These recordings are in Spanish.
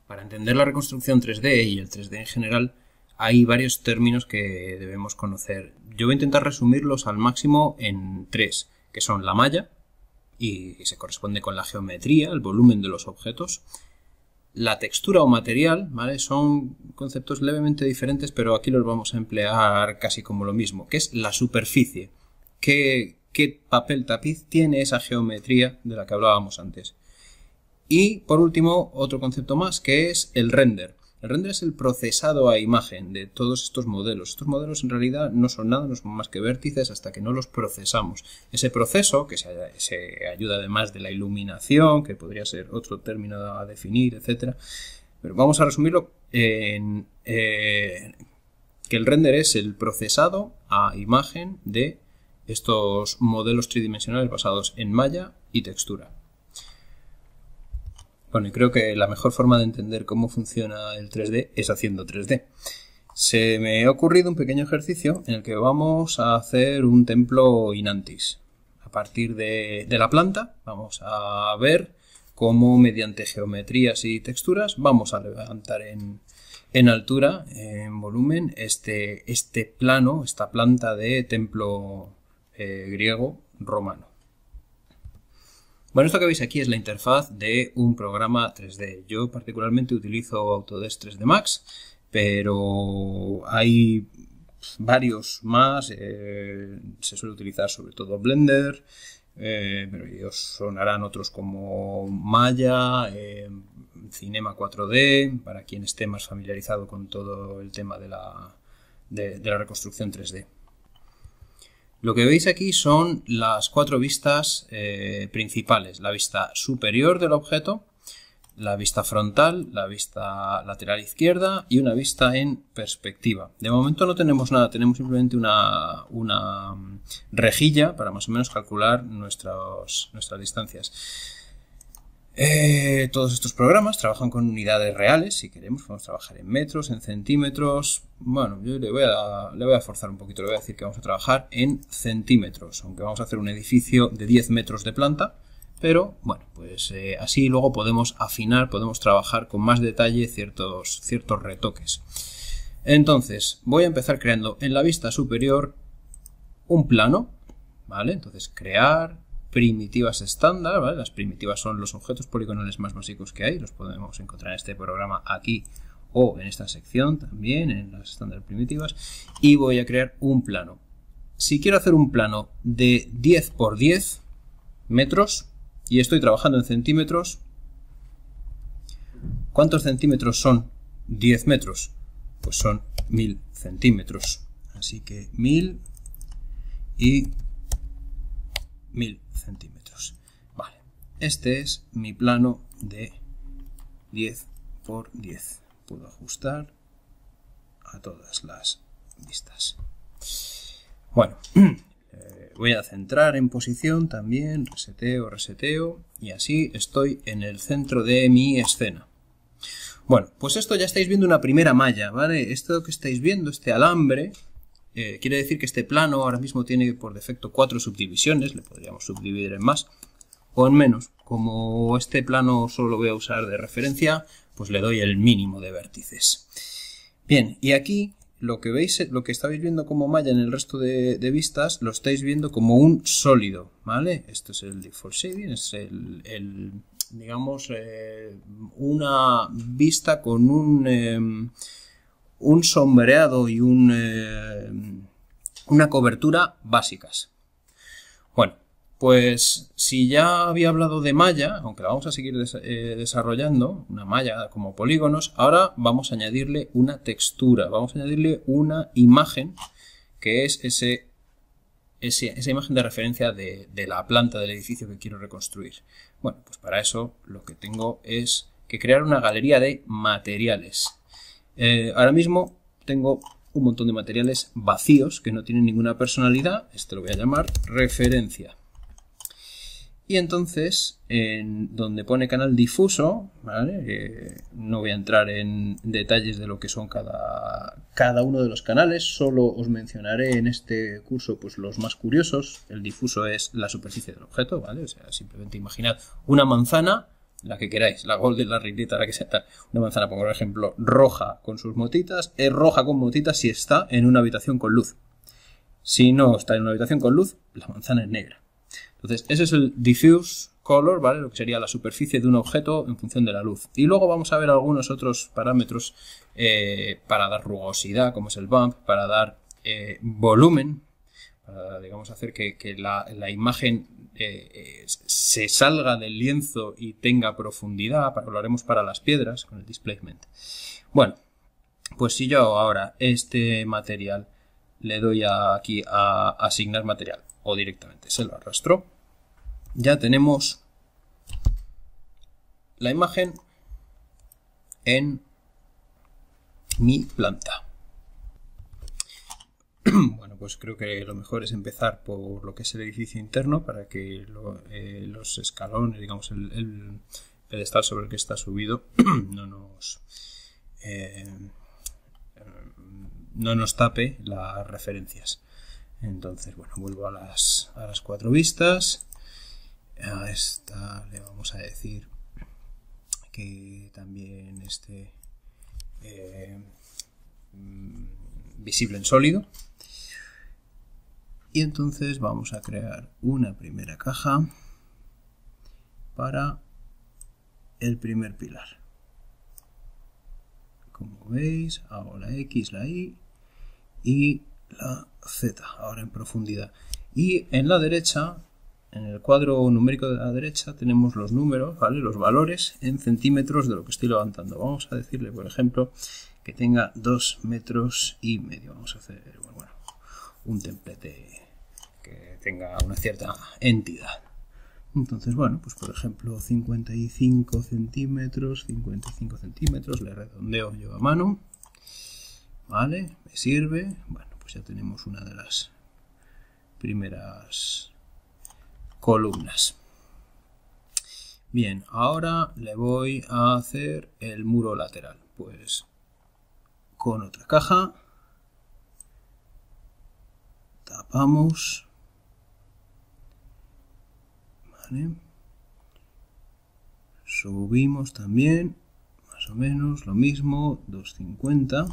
Para entender la reconstrucción 3D y el 3D en general, hay varios términos que debemos conocer. Yo voy a intentar resumirlos al máximo en tres, que son la malla, y se corresponde con la geometría, el volumen de los objetos. La textura o material, ¿vale? Son conceptos levemente diferentes, pero aquí los vamos a emplear casi como lo mismo, que es la superficie. ¿Qué papel tapiz tiene esa geometría de la que hablábamos antes? Y por último, otro concepto más, que es el render. El render es el procesado a imagen de todos estos modelos. Estos modelos en realidad no son nada, no son más que vértices hasta que no los procesamos. Ese proceso, que se ayuda además de la iluminación, que podría ser otro término a definir, etc. Pero vamos a resumirlo en que el render es el procesado a imagen de estos modelos tridimensionales basados en malla y textura. Bueno, y creo que la mejor forma de entender cómo funciona el 3D es haciendo 3D. Se me ha ocurrido un pequeño ejercicio en el que vamos a hacer un templo Inantis. A partir de la planta vamos a ver cómo mediante geometrías y texturas vamos a levantar en altura, en volumen, este plano, esta planta de templo griego romano. Bueno, esto que veis aquí es la interfaz de un programa 3D. Yo particularmente utilizo Autodesk 3D Max, pero hay varios más. Se suele utilizar sobre todo Blender, pero ellos sonarán otros como Maya, Cinema 4D, para quien esté más familiarizado con todo el tema de la reconstrucción 3D. Lo que veis aquí son las cuatro vistas principales. La vista superior del objeto, la vista frontal, la vista lateral izquierda y una vista en perspectiva. De momento no tenemos nada, tenemos simplemente una rejilla para más o menos calcular nuestras distancias. Todos estos programas trabajan con unidades reales. Si queremos podemos trabajar en metros, en centímetros. Bueno, yo le voy a forzar un poquito, le voy a decir que vamos a trabajar en centímetros, aunque vamos a hacer un edificio de 10 metros de planta, pero bueno, pues así luego podemos afinar, podemos trabajar con más detalle ciertos retoques. Entonces voy a empezar creando en la vista superior un plano, ¿vale? Entonces crear primitivas estándar, ¿vale? Las primitivas son los objetos poligonales más básicos que hay, los podemos encontrar en este programa aquí o en esta sección también, en las estándar primitivas, y voy a crear un plano. Si quiero hacer un plano de 10 por 10 metros y estoy trabajando en centímetros, ¿cuántos centímetros son 10 metros? Pues son 1000 centímetros, así que 1000 y 1000 centímetros. Vale, este es mi plano de 10 por 10. Puedo ajustar a todas las vistas. Bueno, voy a centrar en posición también, reseteo, y así estoy en el centro de mi escena. Bueno, pues esto ya estáis viendo una primera malla, ¿vale? Esto que estáis viendo, este alambre, quiere decir que este plano ahora mismo tiene por defecto 4 subdivisiones, le podríamos subdividir en más o en menos. Como este plano solo lo voy a usar de referencia, pues le doy el mínimo de vértices. Bien, y aquí lo que veis, lo que estáis viendo como malla en el resto de vistas, lo estáis viendo como un sólido, ¿vale? Esto es el default shading, es digamos, una vista con un sombreado y una cobertura básicas. Bueno, pues si ya había hablado de malla, aunque la vamos a seguir desarrollando, una malla como polígonos, ahora vamos a añadirle una textura, vamos a añadirle una imagen, que es esa imagen de referencia de la planta del edificio que quiero reconstruir. Bueno, pues para eso lo que tengo es que crear una galería de materiales. Ahora mismo tengo un montón de materiales vacíos que no tienen ninguna personalidad. Este lo voy a llamar referencia. Y entonces, en donde pone canal difuso, ¿vale? No voy a entrar en detalles de lo que son cada uno de los canales, solo os mencionaré en este curso pues los más curiosos. El difuso es la superficie del objeto, ¿vale? O sea, simplemente imaginad una manzana la que queráis, la golden, la rinita, la que sea tal. Una manzana, por ejemplo, roja con sus motitas, es roja con motitas si está en una habitación con luz. Si no está en una habitación con luz, la manzana es negra. Entonces, ese es el diffuse color, ¿vale? Lo que sería la superficie de un objeto en función de la luz. Y luego vamos a ver algunos otros parámetros para dar rugosidad, como es el bump, para dar volumen, para, digamos, hacer que la imagen se salga del lienzo y tenga profundidad. Lo haremos para las piedras con el displacement. Bueno, pues si yo ahora este material le doy aquí a asignar material o directamente se lo arrastro, ya tenemos la imagen en mi planta. Bueno, pues creo que lo mejor es empezar por lo que es el edificio interno para que los escalones, digamos, el pedestal sobre el que está subido no nos tape las referencias. Entonces, bueno, vuelvo a las 4 vistas. A esta le vamos a decir que también esté visible en sólido. Y entonces vamos a crear una primera caja para el primer pilar. Como veis, hago la X, la Y y la Z, ahora en profundidad. Y en la derecha, en el cuadro numérico de la derecha, tenemos los números, ¿vale? Los valores en centímetros de lo que estoy levantando. Vamos a decirle, por ejemplo, que tenga 2,5 metros. Vamos a hacer, bueno, un templete que tenga una cierta entidad. Entonces, bueno, pues por ejemplo 55 centímetros, le redondeo yo a mano, ¿vale? Me sirve. Bueno, pues ya tenemos una de las primeras columnas. Bien, ahora le voy a hacer el muro lateral, pues con otra caja tapamos. Subimos también, más o menos lo mismo, 250.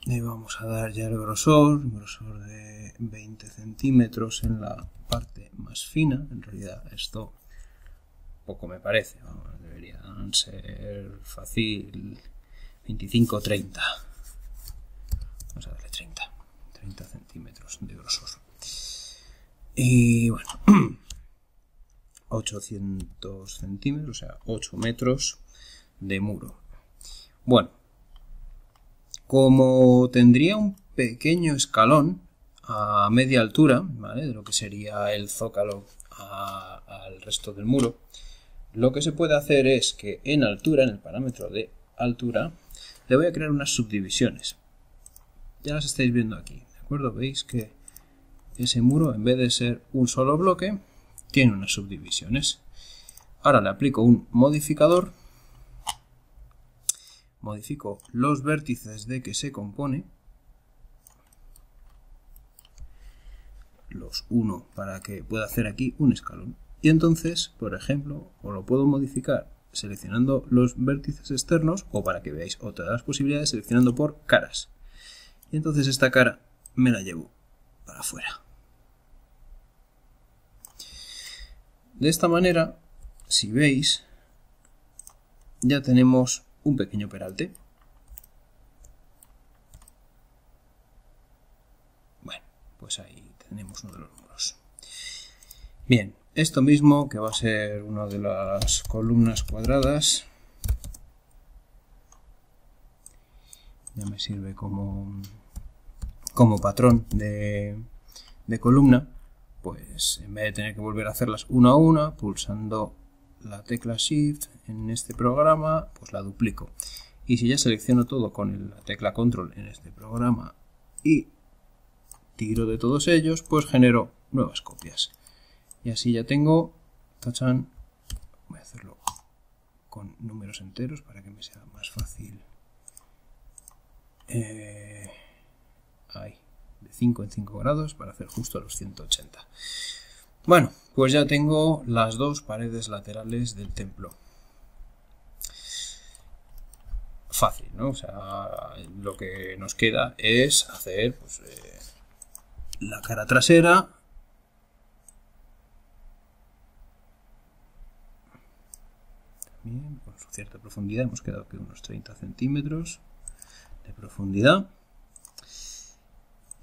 Le vamos a dar ya el grosor de 20 centímetros en la parte más fina. En realidad esto poco me parece, deberían ser fácil 25 o 30. Vamos a darle 30 centímetros de grosor. Y bueno, 800 centímetros, o sea, 8 metros de muro. Bueno, como tendría un pequeño escalón a media altura, ¿vale? De lo que sería el zócalo al resto del muro, lo que se puede hacer es que en altura, en el parámetro de altura, le voy a crear unas subdivisiones. Ya las estáis viendo aquí, ¿de acuerdo? Veis que ese muro, en vez de ser un solo bloque, tiene unas subdivisiones. Ahora le aplico un modificador, modifico los vértices de que se compone, los uno para que pueda hacer aquí un escalón. Y entonces, por ejemplo, o lo puedo modificar seleccionando los vértices externos, o para que veáis otra de las posibilidades, seleccionando por caras. Y entonces esta cara me la llevo para afuera. De esta manera, si veis, ya tenemos un pequeño peralte. Bueno, pues ahí tenemos uno de los muros. Bien, esto mismo, que va a ser una de las columnas cuadradas, ya me sirve como patrón de columna. Pues en vez de tener que volver a hacerlas una a una, pulsando la tecla Shift en este programa, pues la duplico. Y si ya selecciono todo con la tecla Control en este programa y tiro de todos ellos, pues genero nuevas copias. Y así ya tengo, tachan, voy a hacerlo con números enteros para que me sea más fácil. Ahí. De 5 en 5 grados para hacer justo los 180. Bueno, pues ya tengo las dos paredes laterales del templo. Fácil, ¿no? O sea, lo que nos queda es hacer pues, la cara trasera. También con su cierta profundidad, hemos quedado que unos 30 centímetros de profundidad.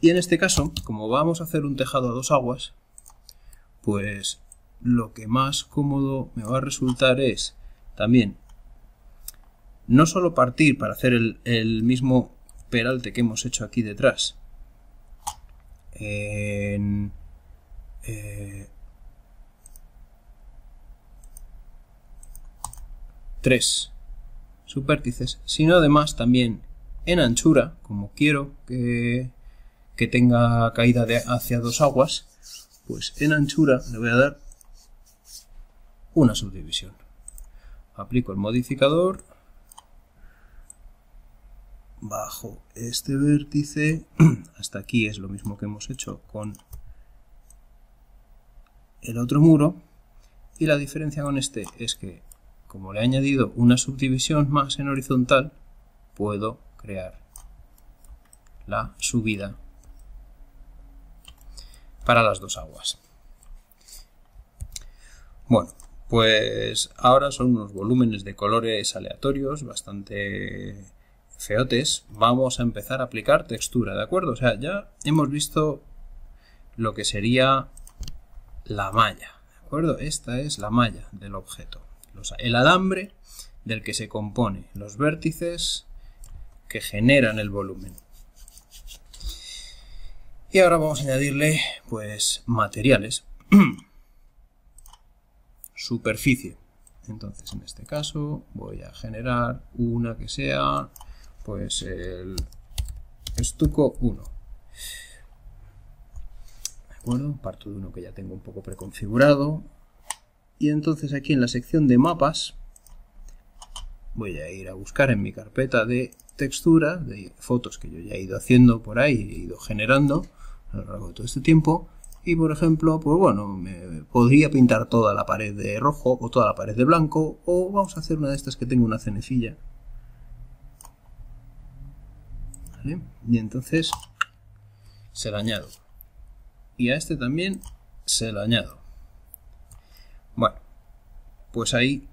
Y en este caso, como vamos a hacer un tejado a dos aguas, pues lo que más cómodo me va a resultar es también no solo partir para hacer el mismo peralte que hemos hecho aquí detrás en tres subvértices, sino además también en anchura, como quiero que tenga caída hacia dos aguas, pues en anchura le voy a dar una subdivisión. Aplico el modificador, bajo este vértice, hasta aquí es lo mismo que hemos hecho con el otro muro, y la diferencia con este es que como le he añadido una subdivisión más en horizontal, puedo crear la subida para las dos aguas. Bueno, pues ahora son unos volúmenes de colores aleatorios bastante feotes. Vamos a empezar a aplicar textura, ¿de acuerdo? O sea, ya hemos visto lo que sería la malla, ¿de acuerdo? Esta es la malla del objeto. El alambre del que se compone, los vértices que generan el volumen. Y ahora vamos a añadirle pues materiales. Superficie. Entonces en este caso voy a generar una que sea pues el estuco 1. ¿De acuerdo? Parto de uno que ya tengo un poco preconfigurado. Y entonces aquí en la sección de mapas voy a ir a buscar en mi carpeta de textura, de fotos que yo ya he ido haciendo por ahí, he ido generando a lo largo de todo este tiempo. Y por ejemplo, pues bueno, me podría pintar toda la pared de rojo o toda la pared de blanco, o vamos a hacer una de estas que tengo una cenefilla. ¿Vale? Y entonces se la añado. Y a este también se lo añado. Bueno, pues ahí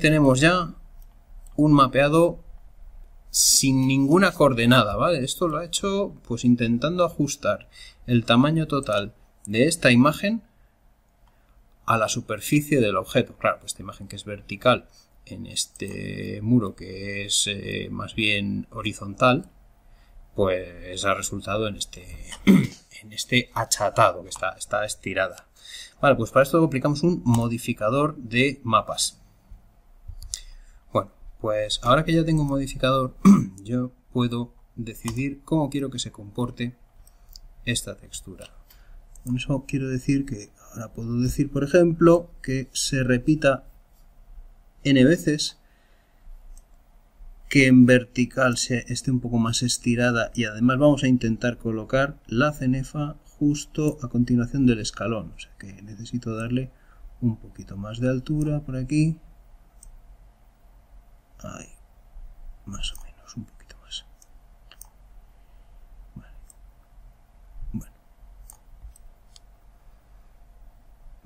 tenemos ya un mapeado sin ninguna coordenada, ¿vale? Esto lo ha hecho pues intentando ajustar el tamaño total de esta imagen a la superficie del objeto. Claro, pues esta imagen que es vertical en este muro que es más bien horizontal, pues ha resultado en este achatado, que está estirada. Vale, pues para esto aplicamos un modificador de mapas. Bueno, pues ahora que ya tengo un modificador, yo puedo decidir cómo quiero que se comporte esta textura. Con eso quiero decir que ahora puedo decir, por ejemplo, que se repita n veces, que en vertical esté un poco más estirada, y además vamos a intentar colocar la cenefa justo a continuación del escalón. O sea que necesito darle un poquito más de altura por aquí. Ahí, más o menos, un poquito más. Vale.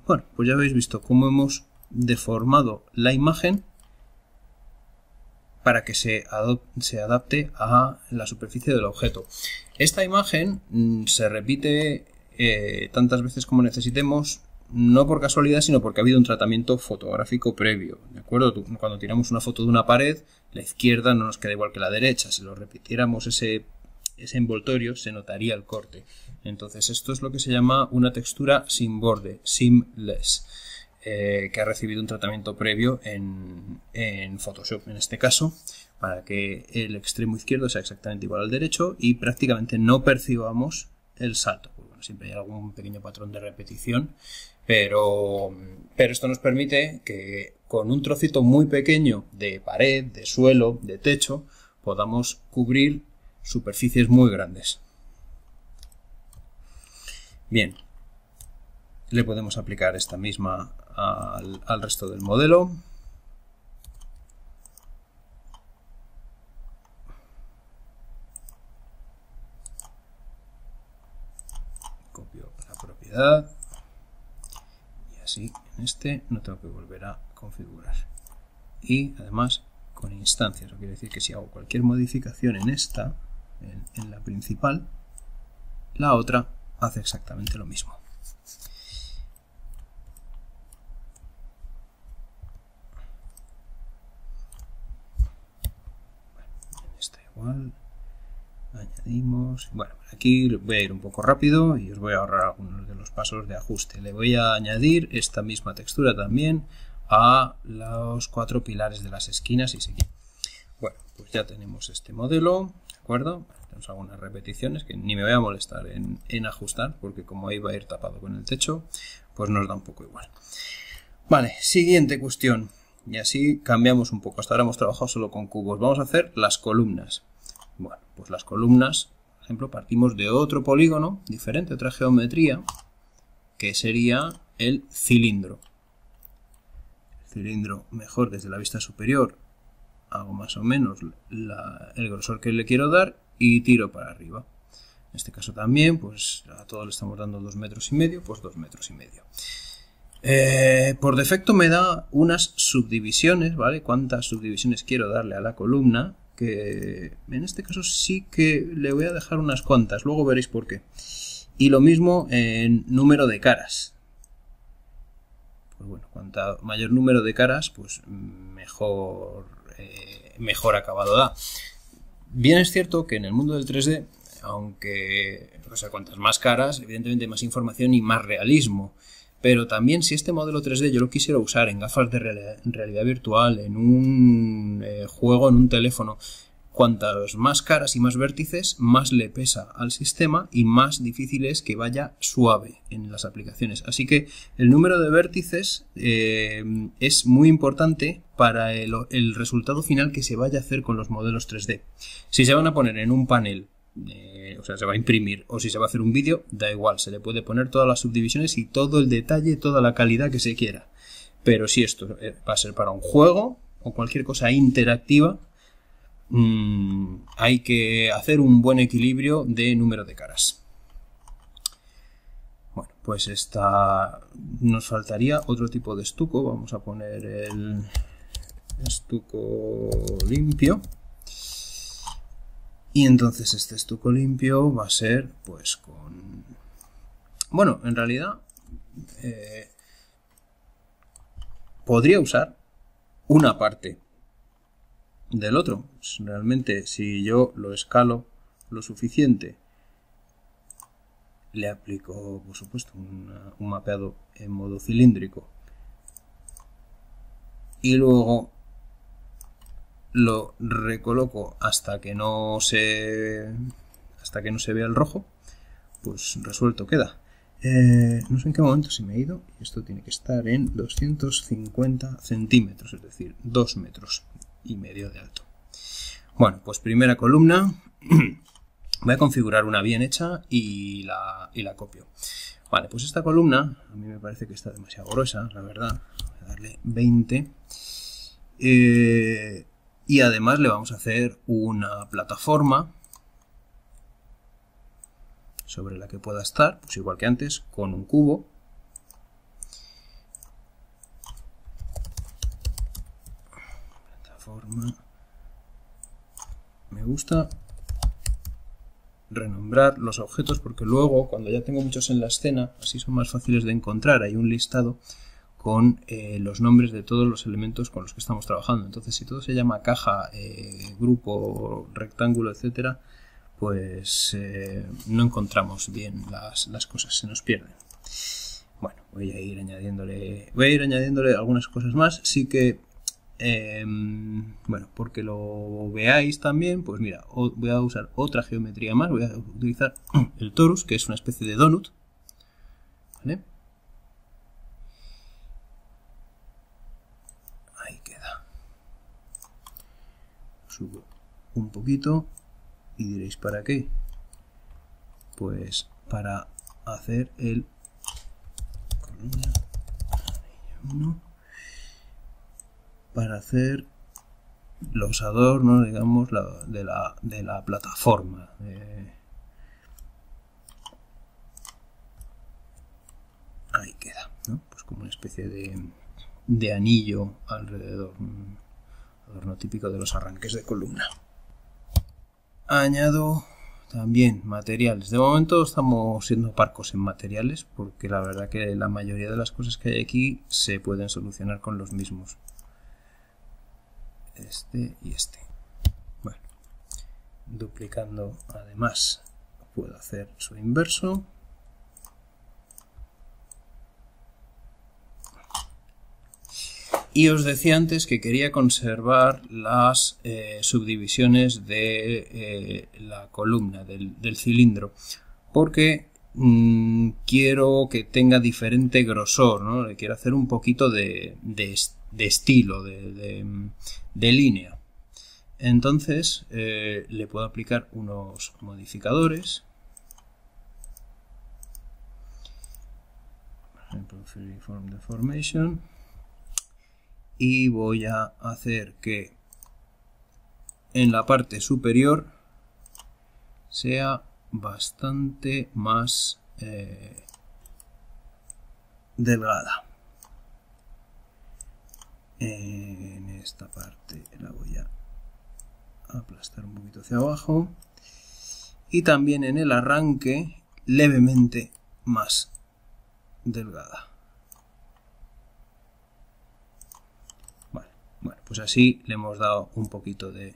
Bueno, pues ya habéis visto cómo hemos deformado la imagen para que se adapte a la superficie del objeto. Esta imagen se repite tantas veces como necesitemos, no por casualidad, sino porque ha habido un tratamiento fotográfico previo, ¿de acuerdo? Cuando tiramos una foto de una pared, la izquierda no nos queda igual que la derecha. Si lo repitiéramos ese envoltorio, se notaría el corte. Entonces esto es lo que se llama una textura sin borde, seamless, que ha recibido un tratamiento previo en Photoshop, en este caso, para que el extremo izquierdo sea exactamente igual al derecho y prácticamente no percibamos el salto. Bueno, siempre hay algún pequeño patrón de repetición, pero esto nos permite que con un trocito muy pequeño de pared, de suelo, de techo, podamos cubrir superficies muy grandes. Bien, le podemos aplicar esta misma al resto del modelo. Copio la propiedad y así en este no tengo que volver a configurar. Y además con instancias, lo quiere decir que si hago cualquier modificación en esta, en la principal, la otra hace exactamente lo mismo. Bueno, esta igual. Añadimos. Bueno, aquí voy a ir un poco rápido y os voy a ahorrar algunos de los pasos de ajuste. Le voy a añadir esta misma textura también a los 4 pilares de las esquinas y seguir. Bueno, pues ya tenemos este modelo, ¿de acuerdo? Tenemos algunas repeticiones que ni me voy a molestar en ajustar, porque como ahí va a ir tapado con el techo, pues nos da un poco igual. Vale, siguiente cuestión. Y así cambiamos un poco. Hasta ahora hemos trabajado solo con cubos. Vamos a hacer las columnas. Bueno, pues las columnas, por ejemplo, partimos de otro polígono diferente, otra geometría, que sería el cilindro. El cilindro mejor desde la vista superior, hago más o menos el grosor que le quiero dar y tiro para arriba. En este caso también, pues a todo le estamos dando 2,5 metros, pues 2,5 metros. Por defecto me da unas subdivisiones, ¿vale? Cuántas subdivisiones quiero darle a la columna, que en este caso sí que le voy a dejar unas cuantas, luego veréis por qué. Y lo mismo en número de caras. Pues bueno, cuanto mayor número de caras, pues mejor acabado da. Bien es cierto que en el mundo del 3D, aunque, o sea, cuantas más caras, evidentemente más información y más realismo. Pero también si este modelo 3D yo lo quisiera usar en gafas de realidad virtual, en un juego, en un teléfono, cuantas más caras y más vértices, más le pesa al sistema y más difícil es que vaya suave en las aplicaciones. Así que el número de vértices es muy importante para el resultado final que se vaya a hacer con los modelos 3D. Si se van a poner en un panel, o sea, se va a imprimir, o si se va a hacer un vídeo, da igual, se le puede poner todas las subdivisiones y todo el detalle, toda la calidad que se quiera. Pero si esto va a ser para un juego o cualquier cosa interactiva, hay que hacer un buen equilibrio de número de caras. Bueno, pues nos faltaría otro tipo de estuco. Vamos a poner el estuco limpio. Y entonces este estuco limpio va a ser pues con... Bueno, en realidad podría usar una parte del otro. Pues realmente si yo lo escalo lo suficiente, le aplico por supuesto un mapeado en modo cilíndrico y luego lo recoloco hasta que no se vea el rojo, pues resuelto queda. No sé en qué momento se me ha ido, y esto tiene que estar en 250 centímetros, es decir, 2,5 metros de alto. Bueno, pues primera columna, voy a configurar una bien hecha y la copio. Vale, pues esta columna a mí me parece que está demasiado gruesa, la verdad. Voy a darle 20. Y además le vamos a hacer una plataforma sobre la que pueda estar, pues igual que antes, con un cubo. Plataforma. Me gusta renombrar los objetos porque luego, cuando ya tengo muchos en la escena, así son más fáciles de encontrar. Hay un listado con los nombres de todos los elementos con los que estamos trabajando. Entonces, si todo se llama caja, grupo, rectángulo, etcétera, pues no encontramos bien las cosas, se nos pierden. Bueno, voy a ir añadiéndole algunas cosas más. Sí que, bueno, porque lo veáis también, pues mira, voy a usar otra geometría más. Voy a utilizar el torus, que es una especie de donut, ¿vale? Ahí queda. Subo un poquito y diréis, ¿para qué? Pues para hacer el 1 para hacer los adornos, digamos, de la plataforma. Ahí queda, ¿no? Pues como una especie de anillo alrededor, un adorno típico de los arranques de columna. Añado también materiales. De momento estamos siendo parcos en materiales, porque la verdad que la mayoría de las cosas que hay aquí se pueden solucionar con los mismos. Este y este. Bueno, duplicando además puedo hacer su inverso. Y os decía antes que quería conservar las subdivisiones de la columna, del cilindro, porque quiero que tenga diferente grosor, ¿no? Le quiero hacer un poquito de estilo, de línea. Entonces le puedo aplicar unos modificadores. Por ejemplo, Freeform Deformation. Y voy a hacer que en la parte superior sea bastante más delgada. En esta parte la voy a aplastar un poquito hacia abajo y también en el arranque levemente más delgada. Bueno, pues así le hemos dado un poquito de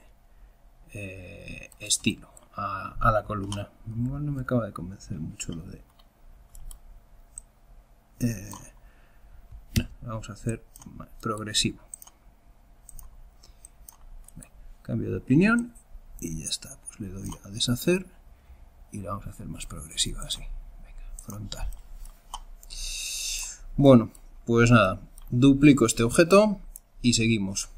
estilo a la columna. Igual no me acaba de convencer mucho lo de... no, vamos a hacer progresivo. Cambio de opinión y ya está. Pues le doy a deshacer y la vamos a hacer más progresiva así. Venga, frontal. Bueno, pues nada, duplico este objeto y seguimos.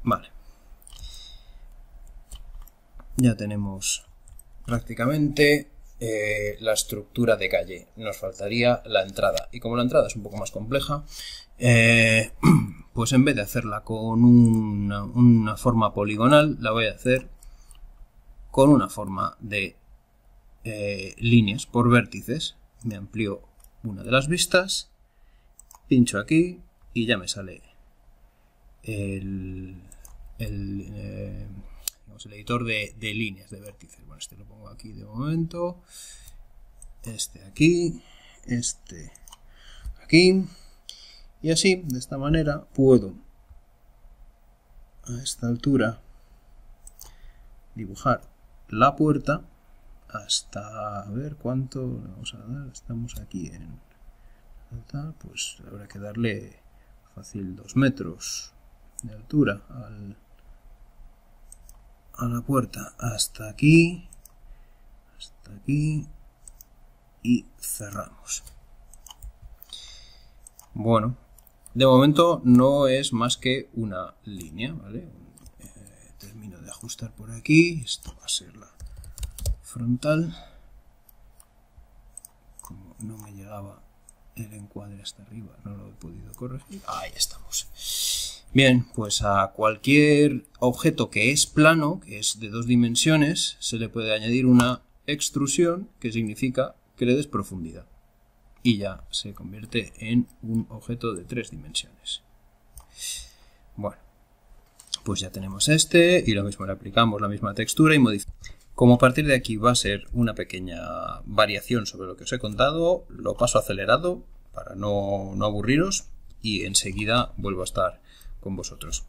Vale. Ya tenemos prácticamente la estructura de calle. Nos faltaría la entrada. Y como la entrada es un poco más compleja, pues en vez de hacerla con una forma poligonal, la voy a hacer con una forma de líneas por vértices. Me amplío una de las vistas, pincho aquí y ya me sale el editor de líneas de vértices. Bueno, este lo pongo aquí de momento, este aquí, este aquí, y así, de esta manera, puedo a esta altura dibujar la puerta hasta, a ver cuánto le vamos a dar. Estamos aquí en tal, pues habrá que darle fácil 2 metros de altura a la puerta, hasta aquí y cerramos. Bueno, de momento no es más que una línea, ¿vale? Termino de ajustar por aquí. Esto va a ser la frontal. Como no me llegaba el encuadre hasta arriba, no lo he podido corregir. Ahí estamos. Bien, pues a cualquier objeto que es plano, que es de 2 dimensiones, se le puede añadir una extrusión, que significa que le des profundidad. Y ya se convierte en un objeto de 3 dimensiones. Bueno, pues ya tenemos este, y lo mismo le aplicamos la misma textura y modificamos. Como a partir de aquí va a ser una pequeña variación sobre lo que os he contado, lo paso acelerado para no aburriros y enseguida vuelvo a estar con vosotros.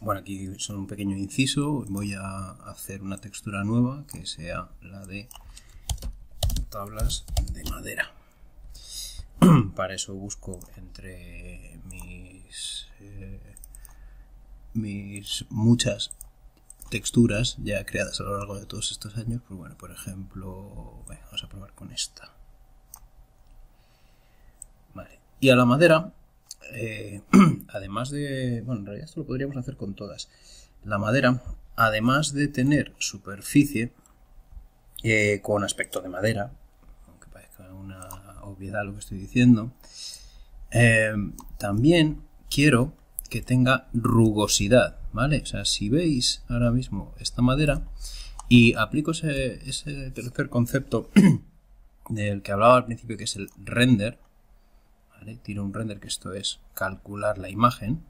Bueno, aquí son un pequeño inciso. Voy a hacer una textura nueva que sea la de tablas de madera. Para eso busco entre mis muchas texturas ya creadas a lo largo de todos estos años. Pues bueno, por ejemplo, vamos a probar con esta. Vale. Y a la madera, además de... Bueno, en realidad esto lo podríamos hacer con todas. La madera, además de tener superficie con aspecto de madera, aunque parezca una obviedad lo que estoy diciendo, también quiero que tenga rugosidad, ¿vale? O sea, si veis ahora mismo esta madera y aplico ese tercer concepto del que hablaba al principio, que es el render, ¿vale? Tiro un render, que esto es calcular la imagen.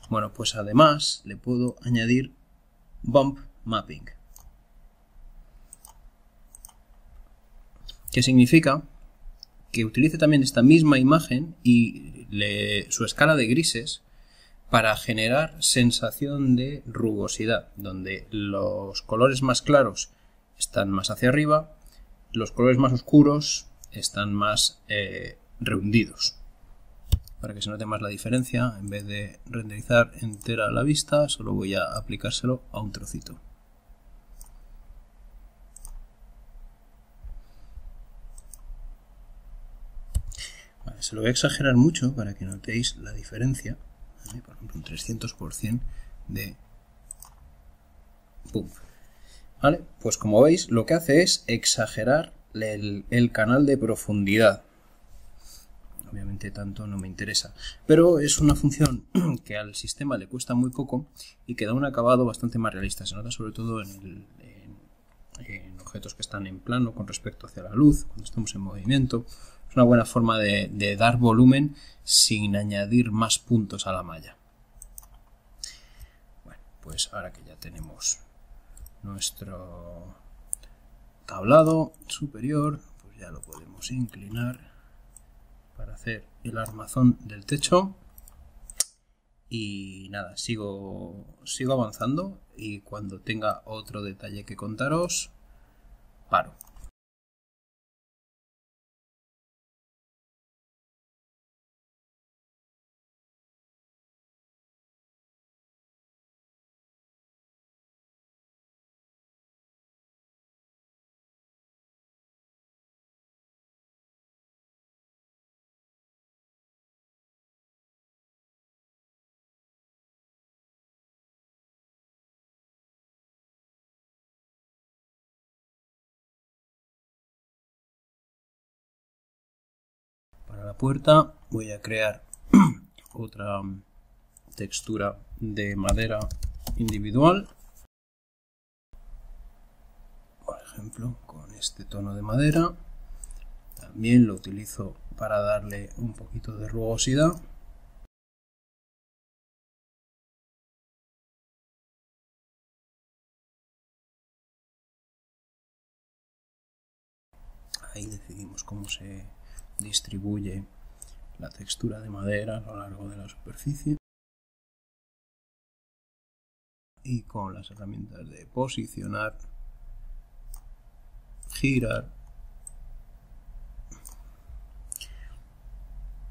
Bueno, pues además le puedo añadir bump mapping. ¿Qué significa? Que utilice también esta misma imagen y su escala de grises para generar sensación de rugosidad, donde los colores más claros están más hacia arriba, los colores más oscuros están más rehundidos. Para que se note más la diferencia, en vez de renderizar entera la vista, solo voy a aplicárselo a un trocito. Vale, se lo voy a exagerar mucho para que notéis la diferencia. ¿Vale? Por ejemplo, un 300% de boom. ¿Vale? Pues como veis, lo que hace es exagerar el canal de profundidad. Obviamente tanto no me interesa, pero es una función que al sistema le cuesta muy poco y que da un acabado bastante más realista. Se nota sobre todo en objetos que están en plano con respecto hacia la luz, cuando estamos en movimiento. Es una buena forma de dar volumen sin añadir más puntos a la malla. Bueno, pues ahora que ya tenemos nuestro tablado superior, pues ya lo podemos inclinar para hacer el armazón del techo. Y nada, sigo avanzando, y cuando tenga otro detalle que contaros, paro. Para la puerta voy a crear otra textura de madera individual, por ejemplo con este tono de madera. También lo utilizo para darle un poquito de rugosidad. Ahí decidimos cómo se distribuye la textura de madera a lo largo de la superficie. Y con las herramientas de posicionar, girar,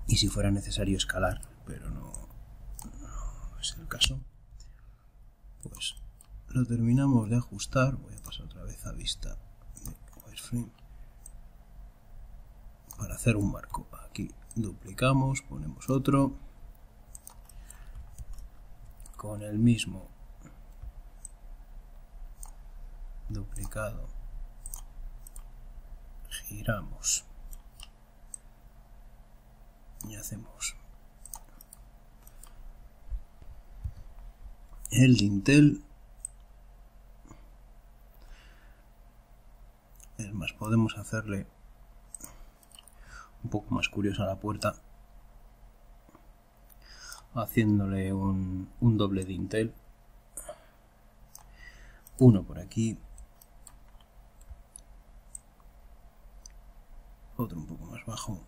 y si fuera necesario escalar, pero no es el caso, pues lo terminamos de ajustar. Voy a pasar otra vez a vista de wireframe para hacer un marco. Aquí duplicamos, ponemos otro con el mismo duplicado, giramos y hacemos el dintel. Es más, podemos hacerle un poco más curiosa a la puerta haciéndole un doble dintel, uno por aquí, otro un poco más bajo,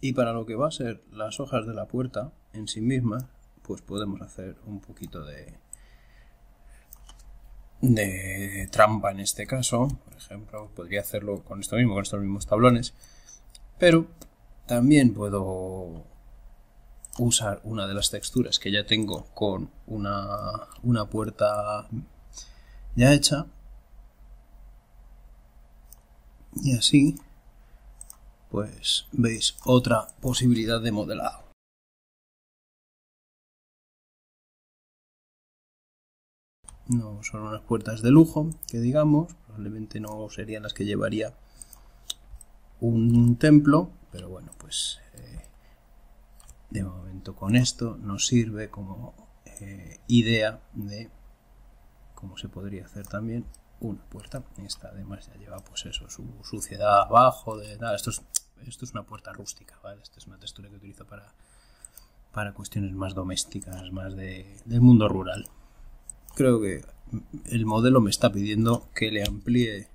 Y para lo que va a ser las hojas de la puerta en sí mismas, pues podemos hacer un poquito de trampa en este caso. Por ejemplo, podría hacerlo con esto mismo, con estos mismos tablones, pero también puedo usar una de las texturas que ya tengo con una puerta ya hecha, y así pues veis otra posibilidad de modelado. No son unas puertas de lujo, que digamos, probablemente no serían las que llevaría un templo, pero bueno, pues de momento con esto nos sirve como idea de cómo se podría hacer también una puerta. Esta además ya lleva pues eso, su suciedad abajo, de nada, esto es una puerta rústica, ¿vale? Esta es una textura que utilizo para cuestiones más domésticas, más del mundo rural. Creo que el modelo me está pidiendo que le amplíe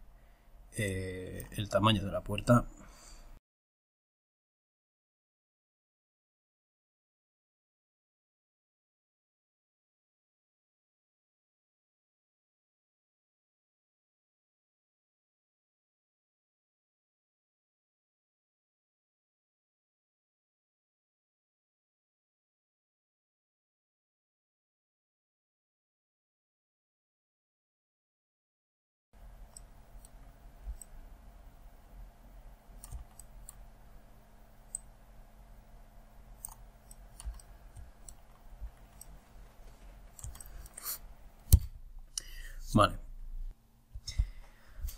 el tamaño de la puerta. Vale.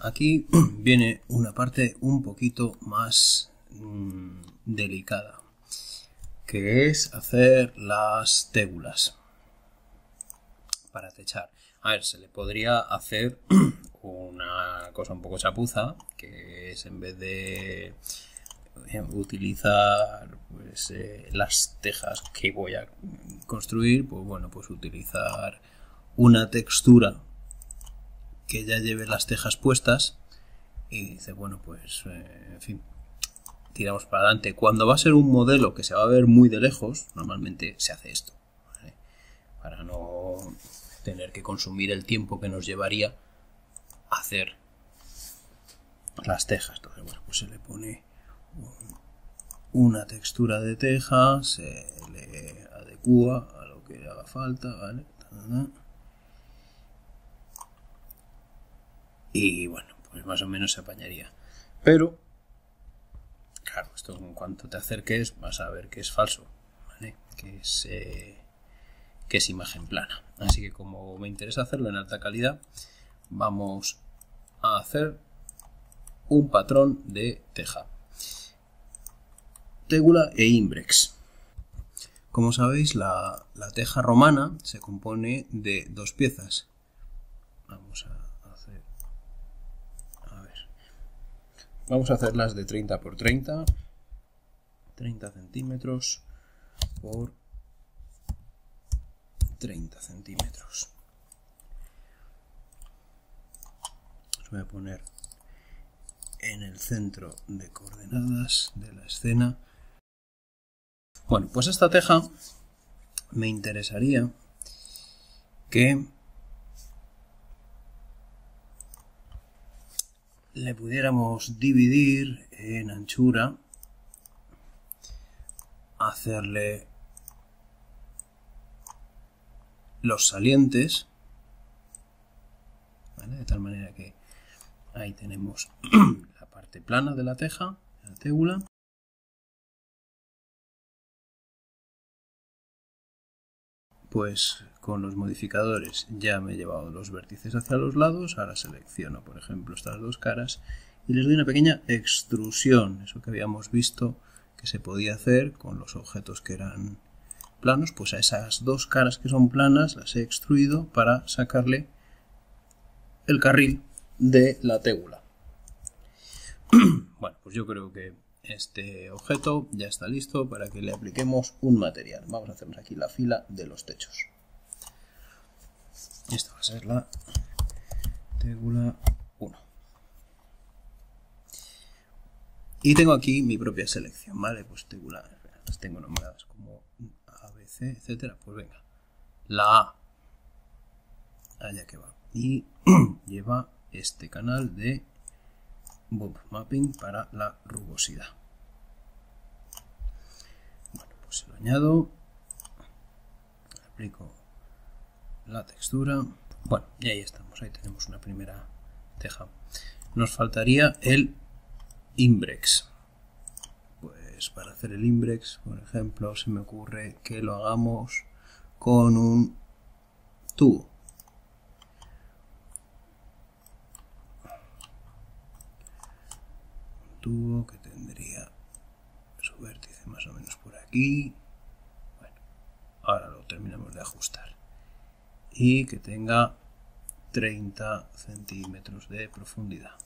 Aquí viene una parte un poquito más delicada, que es hacer las tégulas para techar. A ver, se le podría hacer una cosa un poco chapuza, que es en vez de utilizar pues, las tejas que voy a construir, pues bueno, pues utilizar una textura que ya lleve las tejas puestas y dice, bueno, pues en fin, tiramos para adelante. Cuando va a ser un modelo que se va a ver muy de lejos, normalmente se hace esto, ¿vale? Para no tener que consumir el tiempo que nos llevaría hacer las tejas. Entonces, bueno, pues se le pone una textura de teja, se le adecua a lo que haga falta, ¿vale? Y bueno, pues más o menos se apañaría. Pero, claro, esto en cuanto te acerques vas a ver que es falso, ¿vale? Que es imagen plana. Así que como me interesa hacerlo en alta calidad, vamos a hacer un patrón de teja. Tégula e imbrex. Como sabéis, la teja romana se compone de dos piezas. Vamos a hacerlas de 30 por 30, 30 centímetros por 30 centímetros. Os voy a poner en el centro de coordenadas de la escena. Bueno, pues esta teja me interesaría que le pudiéramos dividir en anchura, hacerle los salientes, ¿vale? De tal manera que ahí tenemos la parte plana de la teja, la tégula. Pues con los modificadores ya me he llevado los vértices hacia los lados. Ahora selecciono, por ejemplo, estas dos caras y les doy una pequeña extrusión. Eso que habíamos visto que se podía hacer con los objetos que eran planos, pues a esas dos caras que son planas las he extruido para sacarle el carril de la tégula. Bueno, pues yo creo que este objeto ya está listo para que le apliquemos un material. Vamos a hacernos aquí la fila de los techos. Esta va a ser la tégula 1. Y tengo aquí mi propia selección, ¿vale? Pues las tengo nombradas como A, B, C, etcétera. Pues venga, la A, allá que va. Y lleva este canal de bump mapping para la rugosidad. Bueno, pues se lo añado, aplico la textura. Bueno, y ahí estamos, ahí tenemos una primera teja. Nos faltaría el Imbrex. Pues para hacer el Imbrex, por ejemplo, se me ocurre que lo hagamos con un tubo. Un tubo que tendría su vértice más o menos por aquí. Bueno, ahora lo terminamos de ajustar. Y que tenga 30 centímetros de profundidad.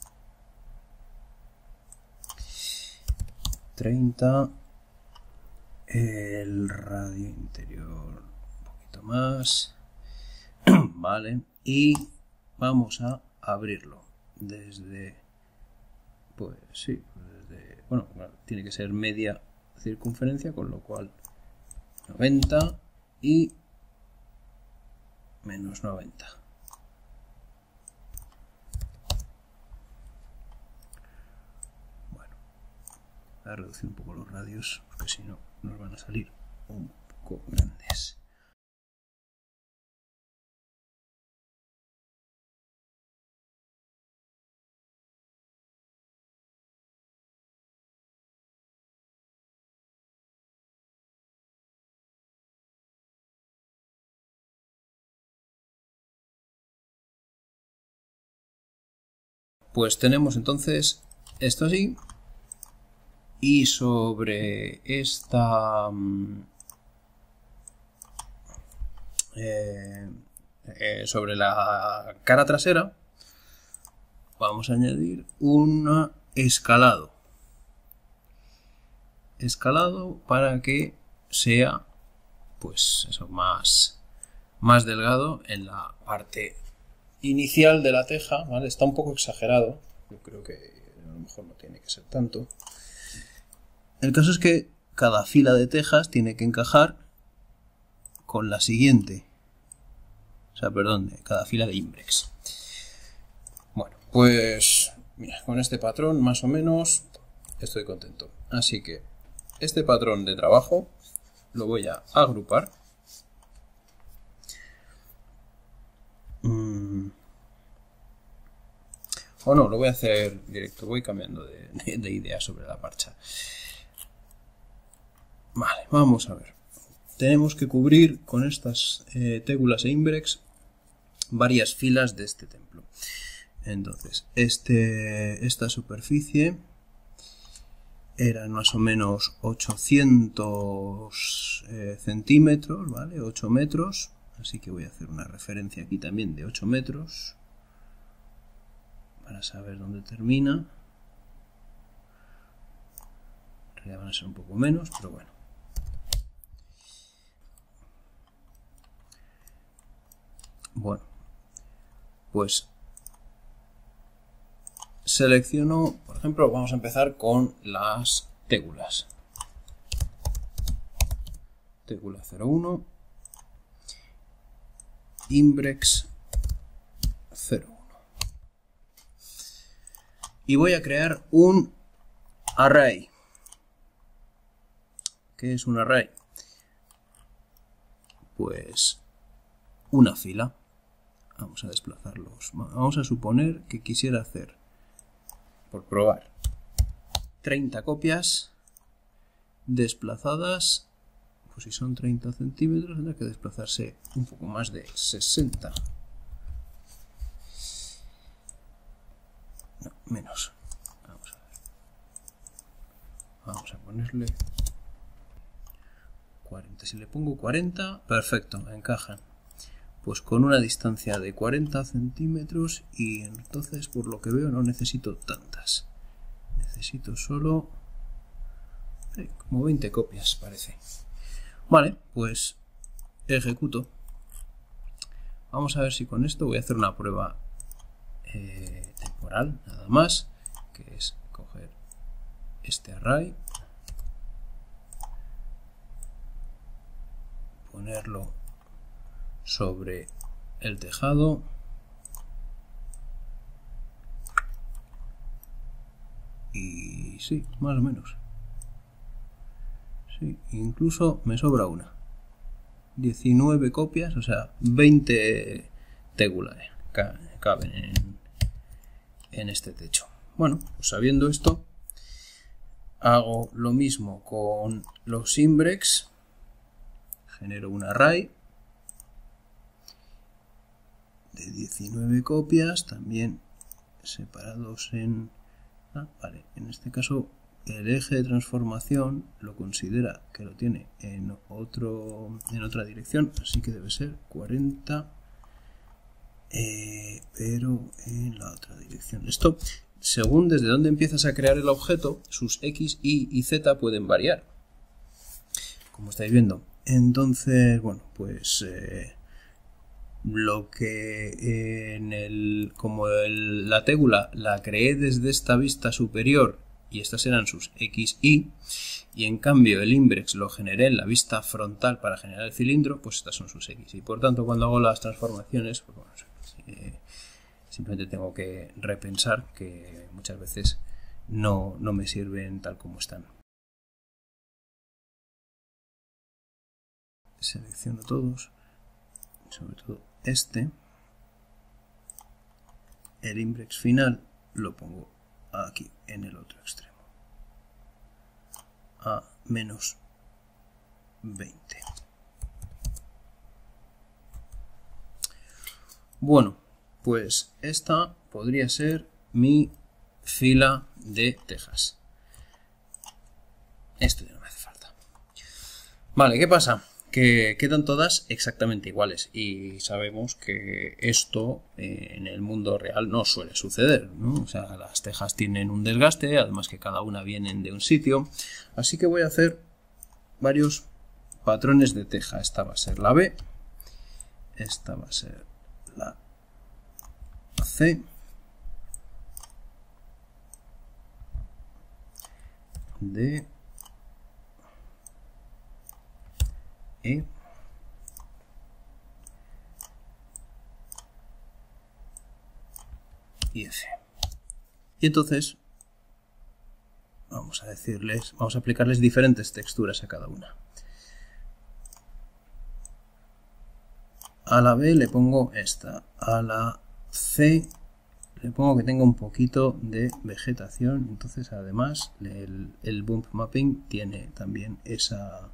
30, el radio interior un poquito más, vale, y vamos a abrirlo desde, pues sí, desde, bueno, tiene que ser media circunferencia, con lo cual 90 y menos 90. A reducir un poco los radios, porque si no nos van a salir un poco grandes. Pues tenemos entonces esto así. Y sobre esta sobre la cara trasera vamos a añadir un escalado para que sea pues eso más delgado en la parte inicial de la teja, ¿vale? Está un poco exagerado, yo creo que a lo mejor no tiene que ser tanto. El caso es que cada fila de tejas tiene que encajar con la siguiente. O sea, perdón, cada fila de Imbrex. Bueno, pues mira, con este patrón más o menos estoy contento. Así que este patrón de trabajo lo voy a agrupar. O no, lo voy a hacer directo, voy cambiando de idea sobre la marcha. Vale, vamos a ver. Tenemos que cubrir con estas tégulas e Imbrex varias filas de este templo. Entonces, esta superficie eran más o menos 800 centímetros, ¿vale? 8 metros. Así que voy a hacer una referencia aquí también de 8 metros para saber dónde termina. En realidad van a ser un poco menos, pero bueno. Bueno, pues selecciono, por ejemplo, vamos a empezar con las tégulas. Tégula 01, Imbrex 01. Y voy a crear un array. ¿Qué es un array? Pues una fila. Vamos a desplazarlos. Vamos a suponer que quisiera hacer, por probar, 30 copias desplazadas. Pues si son 30 centímetros, tendrá que desplazarse un poco más de 60. No, menos. Vamos a ver. Vamos a ponerle 40. Si le pongo 40, perfecto, encajan. Pues con una distancia de 40 centímetros y entonces por lo que veo no necesito tantas. Necesito solo como 20 copias parece. Vale, pues ejecuto. Vamos a ver si con esto voy a hacer una prueba temporal, nada más, que es coger este array, ponerlo sobre el tejado y sí, más o menos. Sí, incluso me sobra una. 19 copias, o sea, 20 tegulae caben en este techo. Bueno, pues sabiendo esto, hago lo mismo con los Imbrex. Genero un array de 19 copias, también separados en... vale, en este caso el eje de transformación lo considera que lo tiene en otra dirección, así que debe ser 40, pero en la otra dirección. Esto, según desde dónde empiezas a crear el objeto, sus X, Y y Z pueden variar, como estáis viendo. Entonces, bueno, pues lo que como la tégula la creé desde esta vista superior y estas eran sus X, Y en cambio el Imbrex lo generé en la vista frontal para generar el cilindro, pues estas son sus X, y por tanto cuando hago las transformaciones, pues bueno, simplemente tengo que repensar que muchas veces no me sirven tal como están. Selecciono todos, sobre todo este. El Imbrex final lo pongo aquí en el otro extremo, a menos 20. Bueno, pues esta podría ser mi fila de tejas. Esto ya no me hace falta. Vale, ¿qué pasa? Que quedan todas exactamente iguales y sabemos que esto en el mundo real no suele suceder, ¿no? O sea, las tejas tienen un desgaste, además que cada una viene de un sitio, así que voy a hacer varios patrones de teja. Esta va a ser la B, esta va a ser la C, D, E, y F. Y entonces vamos a aplicarles diferentes texturas a cada una. A la B le pongo esta, a la C le pongo que tenga un poquito de vegetación, entonces además el bump mapping tiene también esa...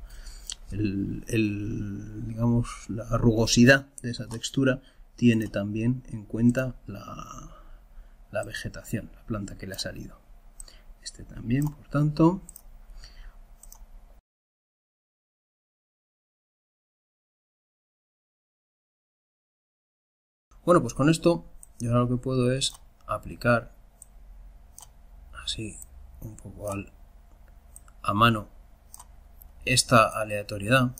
digamos, la rugosidad de esa textura tiene también en cuenta la vegetación, la planta que le ha salido. Este también, por tanto. Bueno, pues con esto yo ahora lo que puedo es aplicar así un poco a mano esta aleatoriedad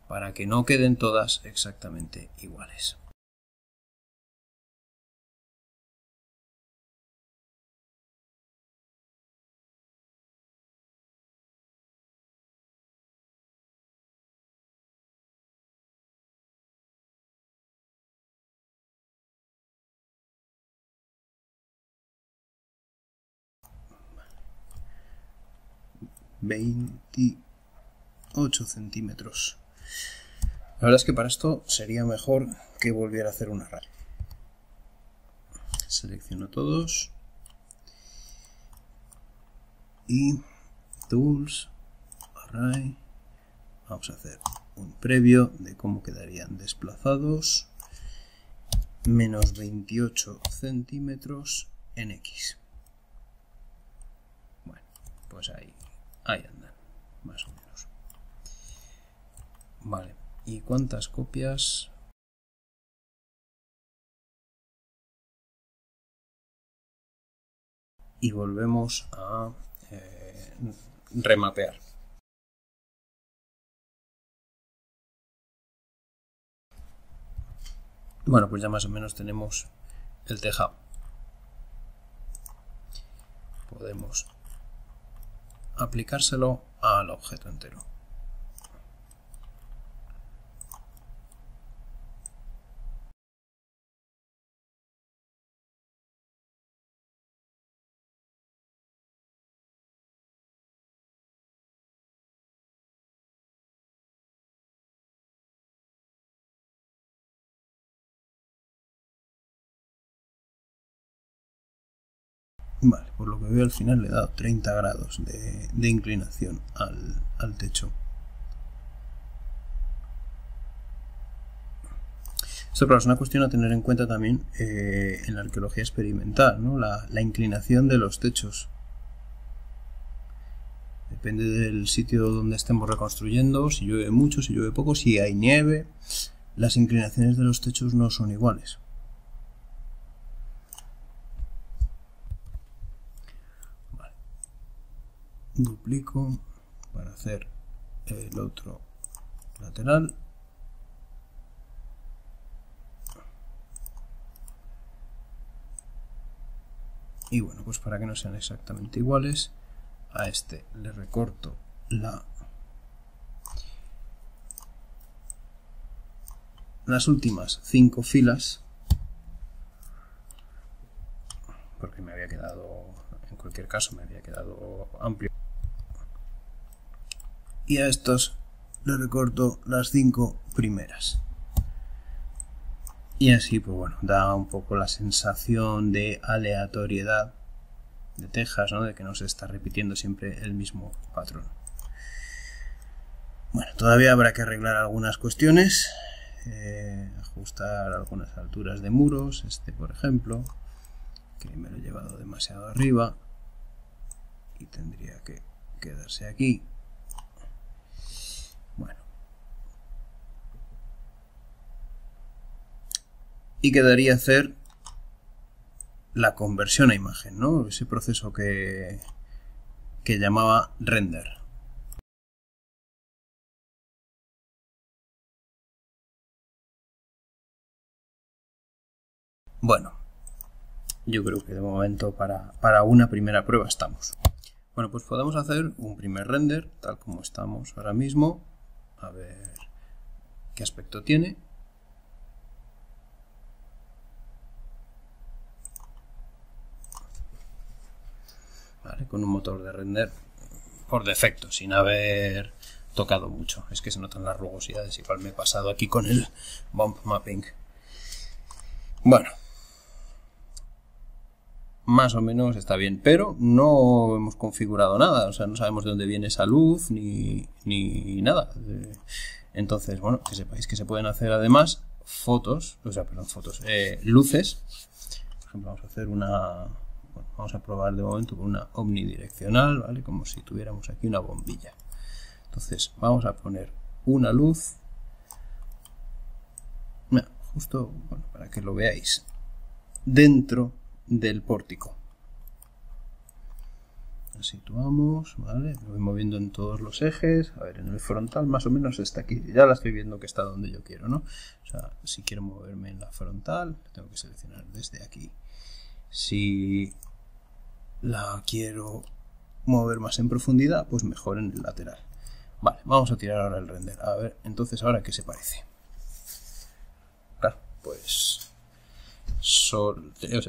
para que no queden todas exactamente iguales. ...28 centímetros. La verdad es que para esto sería mejor que volviera a hacer un array. Selecciono todos y Tools, Array. Vamos a hacer un previo de cómo quedarían desplazados. Menos 28 centímetros en X. Bueno, pues ahí andan, más o menos. Vale, ¿y cuántas copias? Y volvemos a remapear. Bueno, pues ya más o menos tenemos el tejado. podemos aplicárselo al objeto entero. Vale, por lo que veo al final le he dado 30 grados de inclinación al techo. Esto, claro, es una cuestión a tener en cuenta también en la arqueología experimental, ¿no? La inclinación de los techos. Depende del sitio donde estemos reconstruyendo, si llueve mucho, si llueve poco, si hay nieve. Las inclinaciones de los techos no son iguales. Vale. Duplico para hacer el otro lateral. Y bueno, pues para que no sean exactamente iguales, a este le recorto las últimas 5 filas, porque me había quedado, en cualquier caso, me había quedado amplio. Y a estos le recorto las 5 primeras. Y así, pues bueno, da un poco la sensación de aleatoriedad de tejas, ¿no? De que no se está repitiendo siempre el mismo patrón. Bueno, todavía habrá que arreglar algunas cuestiones, ajustar algunas alturas de muros, este por ejemplo, que me lo he llevado demasiado arriba y tendría que quedarse aquí. Bueno. Y quedaría hacer la conversión a imagen, ¿no? Ese proceso que llamaba render. Bueno, yo creo que de momento para una primera prueba estamos. Bueno, pues podemos hacer un primer render, tal como estamos ahora mismo. A ver qué aspecto tiene. Vale, con un motor de render por defecto, sin haber tocado mucho. Es que se notan las rugosidades, igual me he pasado aquí con el bump mapping. Bueno, más o menos está bien, pero no hemos configurado nada, o sea, no sabemos de dónde viene esa luz ni nada. Entonces, bueno, que sepáis que se pueden hacer además luces. Por ejemplo, vamos a hacer vamos a probar de momento con una omnidireccional, ¿vale? Como si tuviéramos aquí una bombilla. Entonces, vamos a poner una luz, justo, bueno, para que lo veáis, dentro del pórtico. La situamos, ¿vale? Lo voy moviendo en todos los ejes. A ver, en el frontal más o menos está aquí. Ya la estoy viendo que está donde yo quiero, ¿no? O sea, si quiero moverme en la frontal, tengo que seleccionar desde aquí. Si la quiero mover más en profundidad, pues mejor en el lateral. Vale, vamos a tirar ahora el render. A ver, entonces, ¿ahora qué se parece? Claro, pues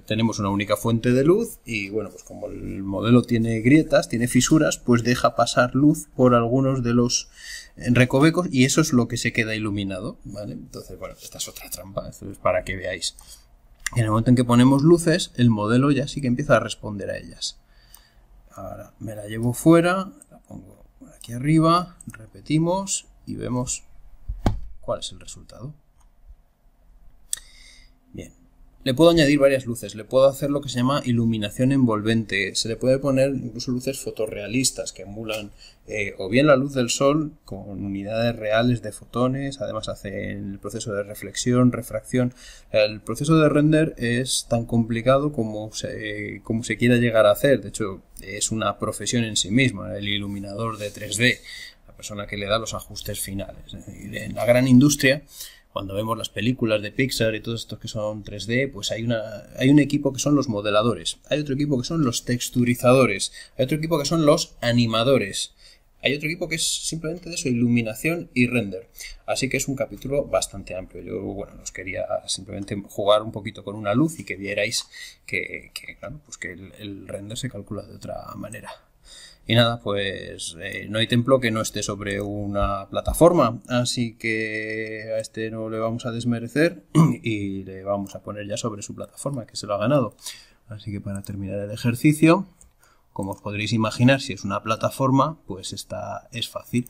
tenemos una única fuente de luz y bueno, pues como el modelo tiene grietas, tiene fisuras, pues deja pasar luz por algunos de los recovecos y eso es lo que se queda iluminado, ¿vale? Entonces, bueno, esta es otra trampa, esto es para que veáis. En el momento en que ponemos luces, el modelo ya sí que empieza a responder a ellas. Ahora me la llevo fuera, la pongo por aquí arriba, repetimos y vemos cuál es el resultado. Bien. Le puedo añadir varias luces, le puedo hacer lo que se llama iluminación envolvente, se le puede poner incluso luces fotorrealistas que emulan o bien la luz del sol con unidades reales de fotones, además hace el proceso de reflexión, refracción. El proceso de render es tan complicado como se quiera llegar a hacer, de hecho es una profesión en sí misma, el iluminador de 3D, la persona que le da los ajustes finales. En la gran industria Cuando vemos las películas de Pixar y todos estos que son 3D, pues hay un equipo que son los modeladores, hay otro equipo que son los texturizadores, hay otro equipo que son los animadores, hay otro equipo que es simplemente de eso, iluminación y render. Así que es un capítulo bastante amplio. Yo, bueno, os quería simplemente jugar un poquito con una luz y que vierais claro, pues que el render se calcula de otra manera. Y nada, pues no hay templo que no esté sobre una plataforma, así que a este no le vamos a desmerecer y le vamos a poner ya sobre su plataforma, que se lo ha ganado. Así que para terminar el ejercicio, como os podréis imaginar, si es una plataforma, pues esta es fácil.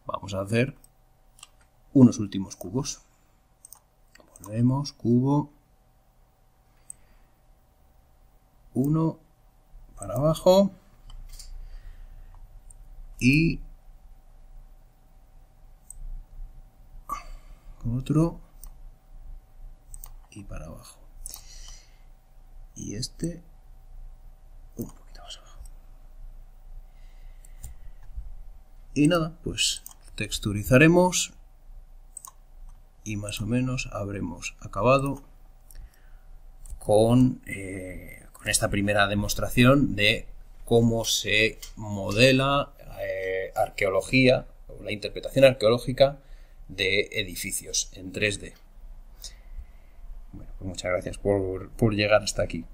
Vamos a hacer unos últimos cubos. Volvemos, cubo, 1 para abajo. Y otro y para abajo, y este un poquito más abajo. Y nada, pues texturizaremos y más o menos habremos acabado con esta primera demostración de cómo se modela arqueología o la interpretación arqueológica de edificios en 3D. Bueno, pues muchas gracias por llegar hasta aquí.